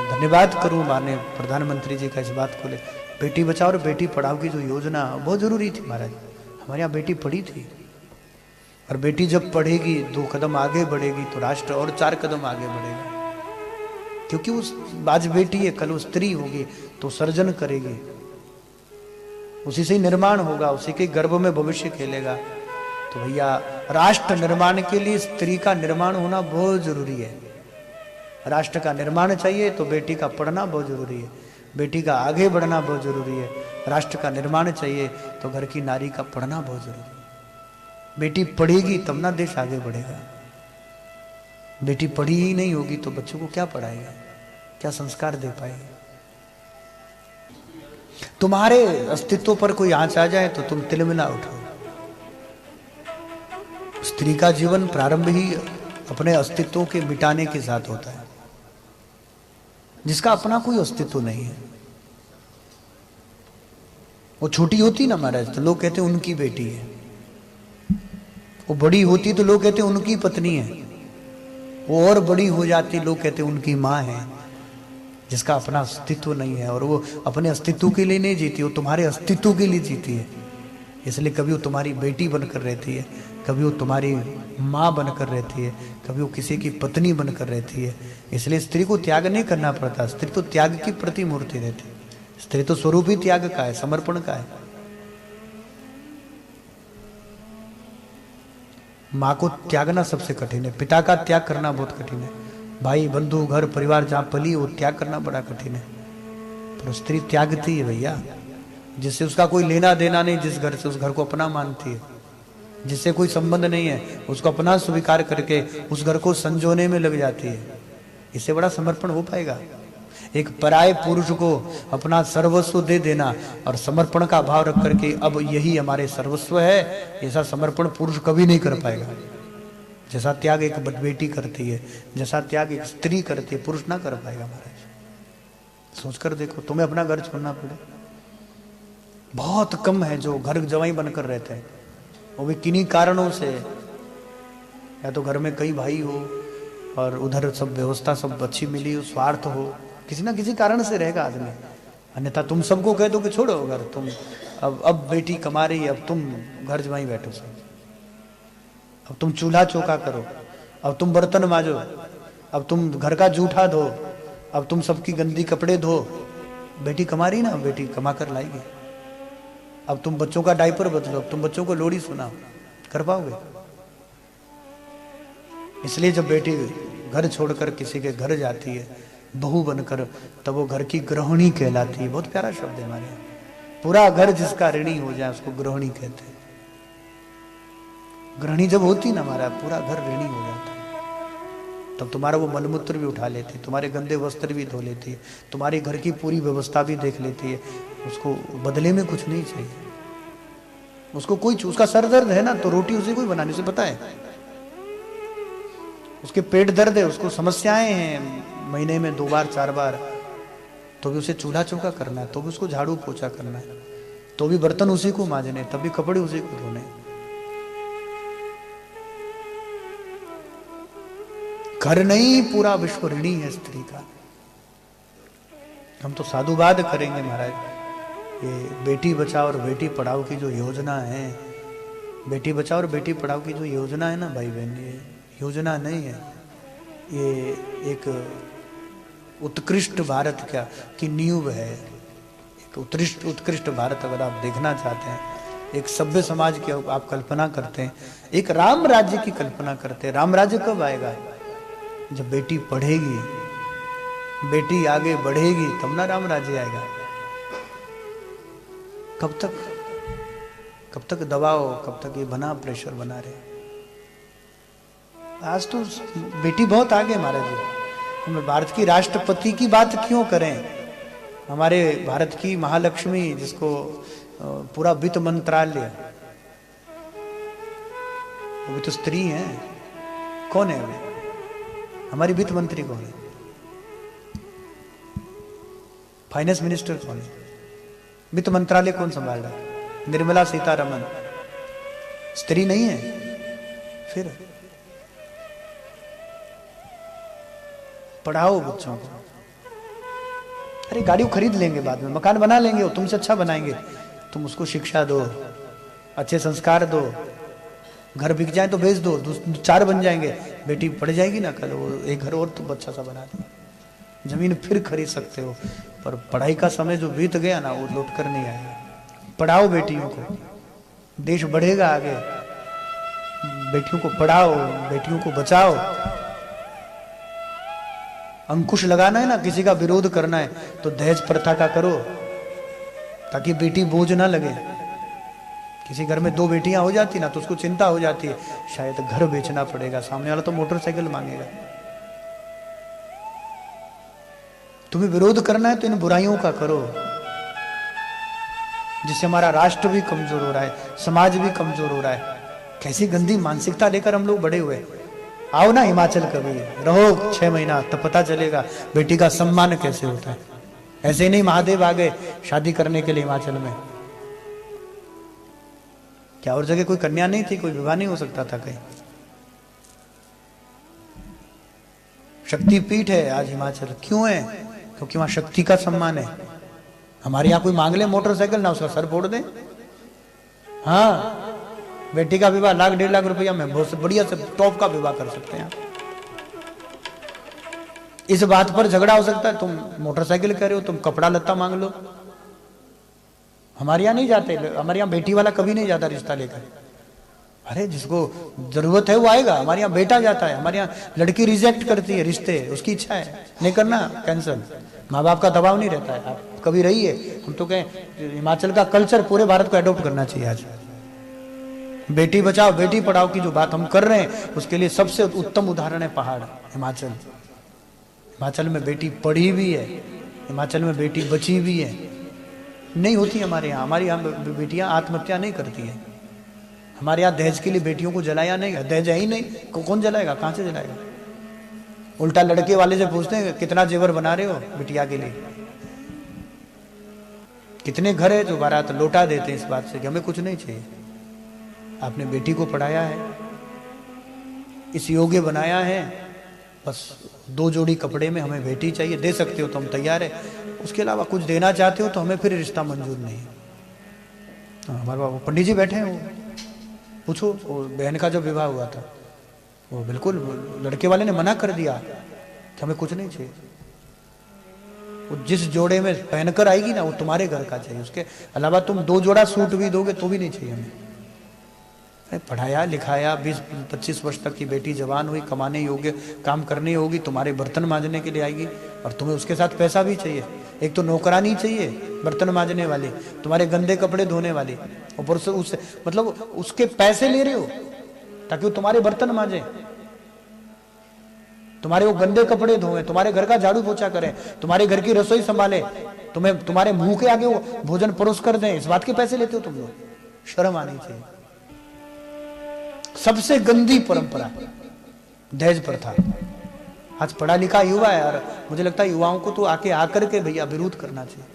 धन्यवाद करूं माननीय प्रधानमंत्री जी का इस बात को ले। बेटी बचाओ और बेटी पढ़ाओ की जो योजना बहुत जरूरी थी महाराज। हमारे यहाँ बेटी पढ़ी थी, और बेटी जब पढ़ेगी 2 कदम आगे बढ़ेगी तो राष्ट्र और 4 कदम आगे बढ़ेगा। क्योंकि उस आज बेटी है, कल वो स्त्री होगी तो सर्जन करेगी, उसी से ही निर्माण होगा, उसी के गर्भ में भविष्य खेलेगा। तो भैया राष्ट्र निर्माण के लिए स्त्री का निर्माण होना बहुत जरूरी है। राष्ट्र का निर्माण चाहिए तो बेटी का पढ़ना बहुत जरूरी है, बेटी का आगे बढ़ना बहुत जरूरी है। राष्ट्र का निर्माण चाहिए तो घर की नारी का पढ़ना बहुत जरूरी है। बेटी पढ़ेगी तब ना देश आगे बढ़ेगा। बेटी पढ़ी ही नहीं होगी तो बच्चों को क्या पढ़ाएगा, क्या संस्कार दे पाएगी। तुम्हारे अस्तित्व पर कोई आंच आ जाए तो तुम तिलमिला उठो। स्त्री का जीवन प्रारंभ ही अपने अस्तित्व के मिटाने के साथ होता है। जिसका अपना कोई अस्तित्व नहीं है, वो छोटी होती ना महाराज तो लोग कहते उनकी बेटी है, वो बड़ी होती तो लोग कहते उनकी पत्नी है, वो और बड़ी हो जाती लोग कहते उनकी माँ है। जिसका अपना अस्तित्व नहीं है, और वो अपने अस्तित्व के लिए नहीं जीती, वो तुम्हारे अस्तित्व के लिए जीती है। इसलिए कभी वो तुम्हारी बेटी बनकर रहती है, कभी वो तुम्हारी माँ बनकर रहती है, कभी वो किसी की पत्नी बनकर रहती है। इसलिए स्त्री को त्याग नहीं करना पड़ता, स्त्री तो त्याग की प्रतिमूर्ति रहती है। स्त्री तो स्वरूप ही त्याग का है, समर्पण का है। माँ को त्यागना सबसे कठिन है, पिता का त्याग करना बहुत कठिन है। भाई बंधु घर परिवार जहां पली वो त्याग करना बड़ा कठिन है, पर स्त्री त्यागती है भैया। जिससे उसका कोई लेना देना नहीं, जिस घर से उस घर को अपना मानती है, जिससे कोई संबंध नहीं है उसको अपना स्वीकार करके उस घर को संजोने में लग जाती है। इससे बड़ा समर्पण हो पाएगा? एक पराये पुरुष को अपना सर्वस्व दे देना और समर्पण का भाव रख करके अब यही हमारे सर्वस्व है, ऐसा समर्पण पुरुष कभी नहीं कर पाएगा। जैसा त्याग एक बेटी करती है, जैसा त्याग एक स्त्री करती है, पुरुष ना कर पाएगा महाराज। सोचकर देखो, तुम्हें अपना घर छोड़ना पड़े। बहुत कम है जो घर जवाई बनकर रहते हैं, वो भी किन्हीं कारणों से। या तो घर में कई भाई हो और उधर सब व्यवस्था सब अच्छी मिली हो, स्वार्थ हो, किसी ना किसी कारण से रहेगा आदमी। अन्यथा तुम सबको कह दो कि छोड़ो अगर तुम अब बेटी कमा रही है, अब तुम घर जमाई बैठो सब, अब तुम चूल्हा चौका करो, अब तुम बर्तन मांजो, अब तुम घर का जूठा धो, अब तुम सबकी गंदी कपड़े धो। बेटी कमा रही ना, बेटी कमा कर लाएगी। अब तुम बच्चों का डायपर बदलो, अब तुम बच्चों को लोरी सुनाओ, कर पाओगे? इसलिए जब बेटी घर छोड़कर किसी के घर जाती है बहू बनकर, तब वो घर की गृहिणी कहलाती है। बहुत प्यारा शब्द है हमारे यहाँ। पूरा घर जिसका ऋणी हो जाए उसको गृहिणी कहते हैं। गृहिणी जब होती ना हमारा, पूरा घर ऋणी हो जाता है। तब तुम्हारा वो मलमूत्र भी उठा लेती, तुम्हारे गंदे वस्त्र भी धो लेती है, तुम्हारे घर की पूरी व्यवस्था भी देख लेती है। उसको बदले में कुछ नहीं चाहिए, उसको कोई, उसका सर दर्द है ना तो रोटी उसे कोई बनाने से पता है, उसके पेट दर्द है, उसको समस्याएं हैं महीने में 2 बार 4 बार, तो भी उसे चूल्हा चौका करना है, तो भी उसको झाड़ू पोछा करना है, तो भी बर्तन उसी को मांजने, तब भी कपड़े उसी को धोने। घर नहीं, पूरा विश्व ऋणी है स्त्री का। हम तो साधुवाद करेंगे महाराज। ये बेटी बचाओ और बेटी पढ़ाओ की जो योजना है, बेटी बचाओ और बेटी पढ़ाओ की जो योजना है ना भाई बहन, ये योजना नहीं है, ये एक उत्कृष्ट भारत की नींव है। एक उत्कृष्ट भारत अगर आप देखना चाहते हैं, एक सभ्य समाज की आप कल्पना करते हैं, एक राम राज्य की कल्पना करते हैं। राम राज्य कब आएगा? जब बेटी पढ़ेगी, बेटी आगे बढ़ेगी, तब ना राम राज्य आएगा। कब तक दबाओ, कब तक ये बना प्रेशर बना रहे। आज तो बेटी बहुत आगे महाराज जी। हम भारत की राष्ट्रपति की बात क्यों करें? हमारे भारत की महालक्ष्मी, जिसको पूरा वित्त मंत्रालय, वो भी तो स्त्री है। कौन है वे? हमारी वित्त मंत्री कौन है? फाइनेंस मिनिस्टर कौन है? वित्त मंत्रालय कौन संभाल रहा है? निर्मला सीतारमण स्त्री नहीं है? फिर पढ़ाओ बच्चों को, अरे गाड़ी खरीद लेंगे बाद में, मकान बना लेंगे, वो तुमसे अच्छा बनाएंगे। तुम उसको शिक्षा दो, अच्छे संस्कार दो, घर बिक जाए तो बेच दो, 4 बन जाएंगे, बेटी पढ़ जाएगी ना, कल वो एक घर और तुम अच्छा सा बना दो, जमीन फिर खरीद सकते हो। पर पढ़ाई का समय जो बीत गया ना, वो लौट कर नहीं आएगा। पढ़ाओ बेटियों को, देश बढ़ेगा आगे। बेटियों को पढ़ाओ, बेटियों को बचाओ। अंकुश लगाना है ना, किसी का विरोध करना है तो दहेज प्रथा का करो, ताकि बेटी बोझ ना लगे। किसी घर में 2 बेटियां हो जाती ना, तो उसको चिंता हो जाती है शायद घर बेचना पड़ेगा, सामने वाला तो मोटरसाइकिल मांगेगा। तुम्हें विरोध करना है तो इन बुराइयों का करो, जिससे हमारा राष्ट्र भी कमजोर हो रहा है, समाज भी कमजोर हो रहा है। कैसी गंदी मानसिकता लेकर हम लोग बड़े हुए। आओ ना हिमाचल कभी, रहो 6 महीना, तब पता चलेगा बेटी का सम्मान कैसे होता है। ऐसे ही नहीं महादेव आ गए शादी करने के लिए हिमाचल में। क्या और जगह कोई कन्या नहीं थी, कोई विवाह नहीं हो सकता था कहीं? शक्तिपीठ है आज हिमाचल, क्यों है? क्योंकि वहां शक्ति का सम्मान है। हमारे यहां कोई मांग ले मोटरसाइकिल ना, उसका सर फोड़ दे। हाँ, बेटी का विवाह 1 लाख 1.5 लाख रुपया में बहुत बढ़िया से टॉप का विवाह कर सकते हैं। इस बात पर झगड़ा हो सकता है, तुम मोटरसाइकिल कह रहे हो, तुम कपड़ा लत्ता मांग लो। हमारे यहां नहीं जाते, हमारे यहां बेटी वाला कभी नहीं जाता रिश्ता लेकर। अरे जिसको जरूरत है वो आएगा, हमारे यहाँ बेटा जाता है। हमारे यहाँ लड़की रिजेक्ट करती है रिश्ते, उसकी इच्छा है नहीं करना, कैंसिल। माँ बाप का दबाव नहीं रहता है। आप कभी रहिए, हम तो कहें हिमाचल का कल्चर पूरे भारत को एडॉप्ट करना चाहिए। आज बेटी बचाओ बेटी पढ़ाओ की जो बात हम कर रहे हैं, उसके लिए सबसे उत्तम उदाहरण है पहाड़ हिमाचल। हिमाचल में बेटी पढ़ी भी है, हिमाचल में बेटी बची भी है। नहीं होती हमारे यहाँ, हमारे यहाँ बेटियां आत्महत्या नहीं करती है। हमारे यहाँ दहेज के लिए बेटियों को जलाया नहीं, दहेज है ही नहीं, कौन जलाएगा, कहां से जलाएगा? उल्टा लड़के वाले से पूछते हैं कितना जेवर बना रहे हो बिटिया के लिए। कितने घर है जो बारात लौटा देते हैं इस बात से कि हमें कुछ नहीं चाहिए। आपने बेटी को पढ़ाया है, इस योग्य बनाया है, बस 2 जोड़ी कपड़े में हमें बेटी चाहिए, दे सकते हो तो हम तैयार है। उसके अलावा कुछ देना चाहते हो तो हमें फिर रिश्ता मंजूर नहीं है। हमारे बाबा पंडित जी बैठे हैं, वो पूछो, वो बहन का जो विवाह हुआ था वो बिल्कुल लड़के वाले ने मना कर दिया कि हमें कुछ नहीं चाहिए। वो जिस जोड़े में पहनकर आएगी ना वो तुम्हारे घर का चाहिए, उसके अलावा तुम 2 जोड़ा सूट भी दोगे तो भी नहीं चाहिए हमें। पढ़ाया लिखाया, 20-25 वर्ष तक की बेटी जवान हुई, कमाने योग्य काम करनी होगी, तुम्हारे बर्तन मांजने के लिए आएगी और तुम्हें उसके साथ पैसा भी चाहिए। एक तो नौकरानी चाहिए बर्तन मांजने वाली, तुम्हारे गंदे कपड़े धोने वाली, ऊपर से उससे मतलब उसके पैसे ले रहे हो ताकि वो तुम्हारे बर्तन मांजे, तुम्हारे वो गंदे कपड़े धोए, तुम्हारे घर का झाड़ू पोछा करें, तुम्हारे घर की रसोई संभाले, तुम्हें तुम्हारे मुंह के आगे वो भोजन परोस कर दें। इस बात के पैसे लेते हो तुम लोग? शर्म आनी चाहिए। सबसे गंदी परंपरा दहेज प्रथा। आज पढ़ा लिखा युवा है यार, मुझे लगता है युवाओं को तो आके आकर के भैया विरोध करना चाहिए।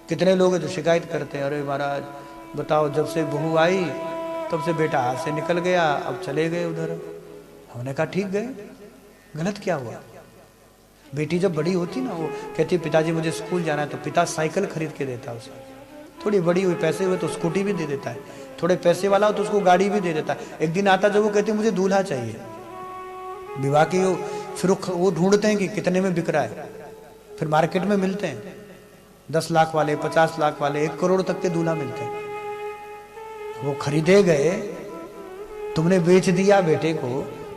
कितने लोग हैं जो शिकायत करते हैं, अरे महाराज बताओ जब से बहू आई तब से बेटा हाथ से निकल गया, अब चले गए उधर। हमने कहा ठीक गए, गलत क्या हुआ? बेटी जब बड़ी होती ना, वो कहती पिताजी मुझे स्कूल जाना है, तो पिता साइकिल खरीद के देता है उसे। थोड़ी बड़ी हुई, पैसे हुए तो स्कूटी भी दे देता है, थोड़े पैसे वाला हो तो उसको गाड़ी भी दे देता है। एक दिन आता जब वो कहती मुझे दूल्हा चाहिए, विवाह की फिर वो ढूंढते हैं कि कितने में बिक रहा है, फिर मार्केट में मिलते हैं 10 लाख वाले, 50 लाख वाले, 1 करोड़ तक के दूल्हा मिलते हैं। वो खरीदे गए, तुमने बेच दिया बेटे को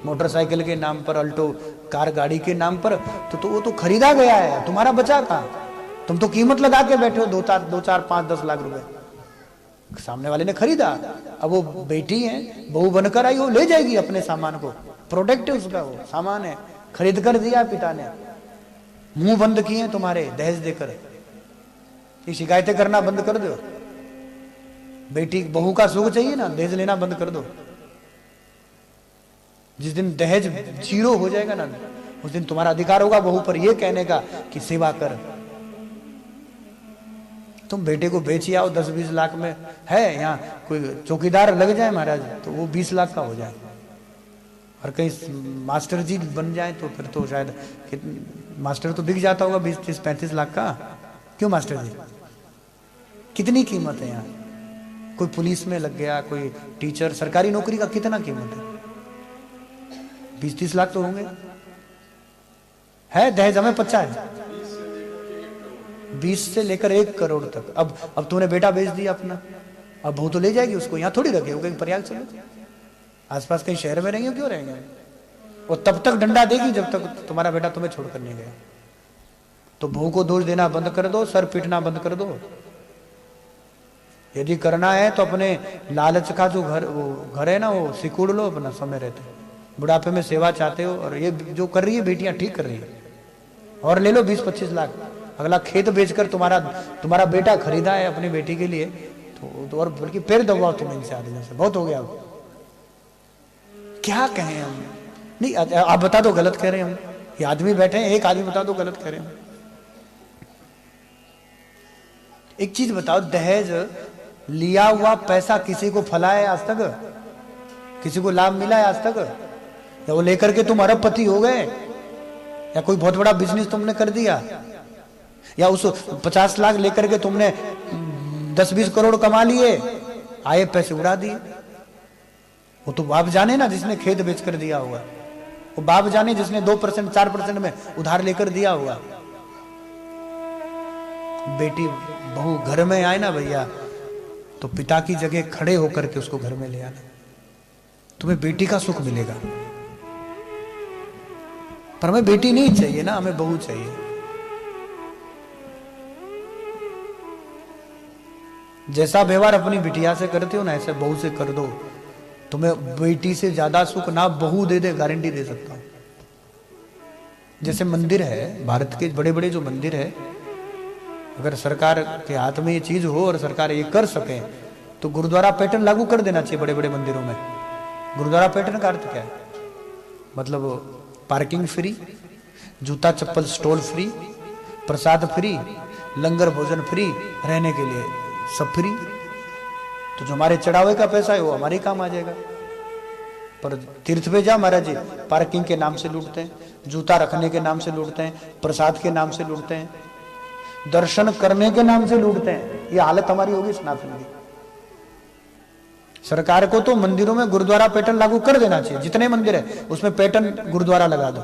मोटरसाइकिल के नाम पर, अल्टो कार गाड़ी के नाम पर, तो वो तो खरीदा गया है, तुम्हारा बचा कहाँ? तुम तो कीमत लगा के बैठे हो 2, 4, 5, 10 लाख रुपए। सामने वाले ने खरीदा, अब वो बेटी है, बहू बनकर आई, वो ले जाएगी अपने सामान को, प्रोडक्ट है उसका, वो सामान है, खरीद कर दिया पिता ने। मुंह बंद किए तुम्हारे दहेज देकर। ये शिकायतें करना बंद कर दो। बेटी बहू का सुख चाहिए ना, दहेज लेना बंद कर दो। जिस दिन दहेज 0 हो जाएगा ना, उस दिन तुम्हारा अधिकार होगा बहू पर यह कहने का कि सेवा कर। तुम बेटे को बेच आओ 10-20 लाख में है, यहाँ कोई चौकीदार लग जाए महाराज तो वो 20 लाख का हो जाए। और कहीं मास्टर जी बन जाए तो फिर तो शायद मास्टर तो बिक जाता होगा 20-30-35 लाख का। क्यों मास्टर जी, कितनी कीमत है यहाँ? कोई पुलिस में लग गया, कोई टीचर, सरकारी नौकरी का कितना कीमत है? 20-30 लाख तो होंगे। है दहेज हमें पच्चा है 20 से लेकर 1 करोड़ तक। अब तूने बेटा बेच दिया अपना, अब बहू तो ले जाएगी उसको, यहाँ थोड़ी रखे हो, कहीं प्रयाग चलो, आसपास कहीं शहर में रहेंगे, क्यों रहेंगे? वो तब तक डंडा देगी जब तक तुम्हारा बेटा तुम्हें छोड़कर नहीं गया। तो बहू को दोष देना बंद कर दो, सर पीटना बंद कर दो। यदि करना है तो अपने लालच का जो घर है ना, वो सिकुड़ लो अपना समय रहते। बुढ़ापे में सेवा चाहते हो, और ये जो कर रही है बेटियां ठीक कर रही है। और ले लो 20-25 लाख, अगला खेत बेचकर तुम्हारा बेटा खरीदा है अपनी बेटी के लिए, तो और बल्कि पैर दबाओ तुम इनसे, आदमी से बहुत हो गया। अब क्या कहें हम? नहीं आप बता दो गलत कह रहे हैं हम, ये आदमी बैठे हैं, एक आदमी बता दो गलत कह रहे हैं। एक चीज बताओ, दहेज लिया हुआ पैसा किसी को फला है आज तक? किसी को लाभ मिला है आज तक? या वो लेकर के तुम अरबपति हो गए, या कोई बहुत बड़ा बिजनेस तुमने कर दिया, या उस 50 लाख लेकर के तुमने 10-20 करोड़ कमा लिए, आए पैसे उड़ा दिए? वो तो बाप जाने ना जिसने खेत बेच कर दिया होगा, वो बाप जाने जिसने 2% 4% में उधार लेकर दिया होगा। बेटी बहू घर में आए ना भैया, तो पिता की जगह खड़े होकर के उसको घर में ले आना, तुम्हें बेटी का सुख मिलेगा। पर हमें बेटी नहीं चाहिए ना, हमें बहू चाहिए। जैसा व्यवहार अपनी बिटिया से करते हो ना, ऐसे बहू से कर दो, तुम्हें बेटी से ज्यादा सुख ना बहू दे दे, गारंटी दे सकता हूं। जैसे मंदिर है, भारत के बड़े बड़े जो मंदिर है, अगर सरकार के हाथ में ये चीज हो और सरकार ये कर सके, तो गुरुद्वारा पैटर्न लागू कर देना चाहिए बड़े बड़े मंदिरों में। गुरुद्वारा पैटर्न का अर्थ क्या है? मतलब पार्किंग फ्री, जूता चप्पल स्टॉल फ्री, प्रसाद फ्री, लंगर भोजन फ्री, रहने के लिए सब फ्री। तो जो हमारे चढ़ावे का पैसा है वो हमारे काम आ जाएगा। पर तीर्थ पे जा महाराज जी, पार्किंग के नाम से लूटते हैं, जूता रखने के नाम से लूटते हैं, प्रसाद के नाम से लूटते हैं, दर्शन करने के नाम से लूटते हैं। ये हालत हमारी होगी सनातन की। सरकार को तो मंदिरों में गुरुद्वारा पैटर्न लागू कर देना चाहिए। जितने मंदिर है उसमें पैटर्न गुरुद्वारा लगा दो।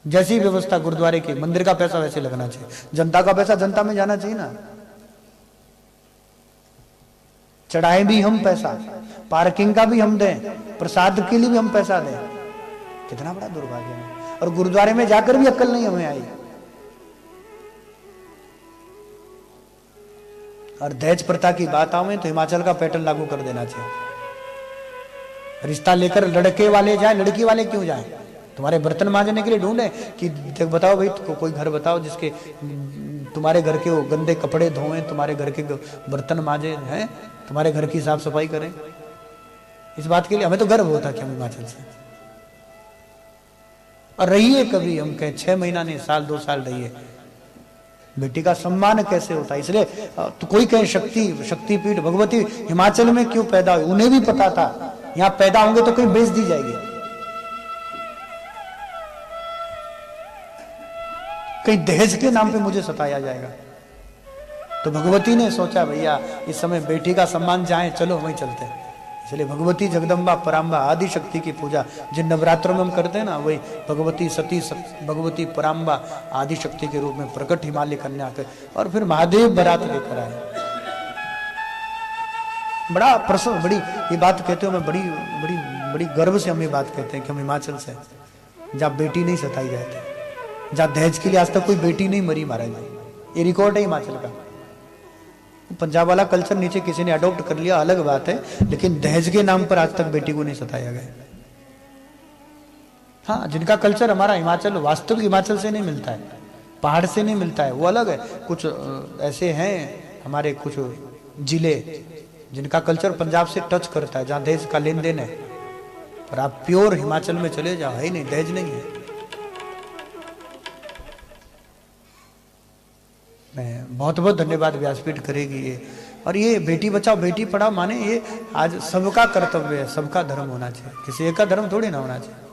जैसी व्यवस्था गुरुद्वारे की, मंदिर का पैसा वैसे लगना चाहिए। जनता का पैसा जनता में जाना चाहिए ना। चढ़ाए भी हम पैसा, पार्किंग का भी हम दें, प्रसाद के लिए भी हम पैसा दें। कितना बड़ा दुर्भाग्य है। और गुरुद्वारे में जाकर भी अक्ल नहीं हमें आई। और दहेज प्रथा की बात आवे तो हिमाचल का पैटर्न लागू कर देना चाहिए। रिश्ता लेकर लड़के वाले जाए, लड़की वाले क्यों जाए? तुम्हारे बर्तन मांजने के लिए ढूंढे कि बताओ भाई, कोई घर बताओ जिसके तुम्हारे घर के वो गंदे कपड़े धोएं, तुम्हारे घर के बर्तन मांजे हैं, तुम्हारे घर की साफ सफाई करें। इस बात के लिए हमें तो गर्व होता कि हम हिमाचल से। और रहिए कभी, हम कहें 6 महीना नहीं, साल 2 साल रहिए। बेटी का सम्मान कैसे होता है? इसलिए तो कोई कहे शक्तिपीठ भगवती हिमाचल में क्यों पैदा हुई, उन्हें भी पता था यहां पैदा होंगे तो कहीं बेच दी जाएगी, कहीं दहेज के नाम पे मुझे सताया जाएगा। तो भगवती ने सोचा भैया इस समय बेटी का सम्मान जाए, चलो वहीं चलते हैं। इसलिए भगवती जगदम्बा पराम्बा आदि शक्ति की पूजा जिन नवरात्रों में हम करते हैं ना, वही भगवती सती भगवती पराम्बा आदि शक्ति के रूप में प्रकट हिमालय कन्या कर, और फिर महादेव बारात लेकर आए। बड़ा प्रसन्न, बड़ी ये बात कहते हो, मैं बड़ी बड़ी बड़ी गर्व से हम ये बात कहते हैं कि हम हिमाचल से, जहाँ बेटी नहीं सताई जाती, जहाँ दहेज के लिए आज तक कोई बेटी नहीं मरी महाराज। ये रिकॉर्ड है हिमाचल का। पंजाब वाला कल्चर नीचे किसी ने अडॉप्ट कर लिया, अलग बात है, लेकिन दहेज के नाम पर आज तक बेटी को नहीं सताया गया। हाँ, जिनका कल्चर हमारा हिमाचल वास्तविक हिमाचल से नहीं मिलता है, पहाड़ से नहीं मिलता है, वो अलग है। कुछ ऐसे हैं हमारे कुछ जिले जिनका कल्चर पंजाब से टच करता है, जहाँ दहेज का लेन देन है। पर आप प्योर हिमाचल में चले जाओ, है नहीं, दहेज नहीं है। मैं बहुत बहुत धन्यवाद व्यासपीठ करेगी ये। और ये बेटी बचाओ बेटी पढ़ाओ माने ये आज सबका कर्तव्य है, सबका धर्म होना चाहिए, किसी एक का धर्म थोड़ी ना होना चाहिए।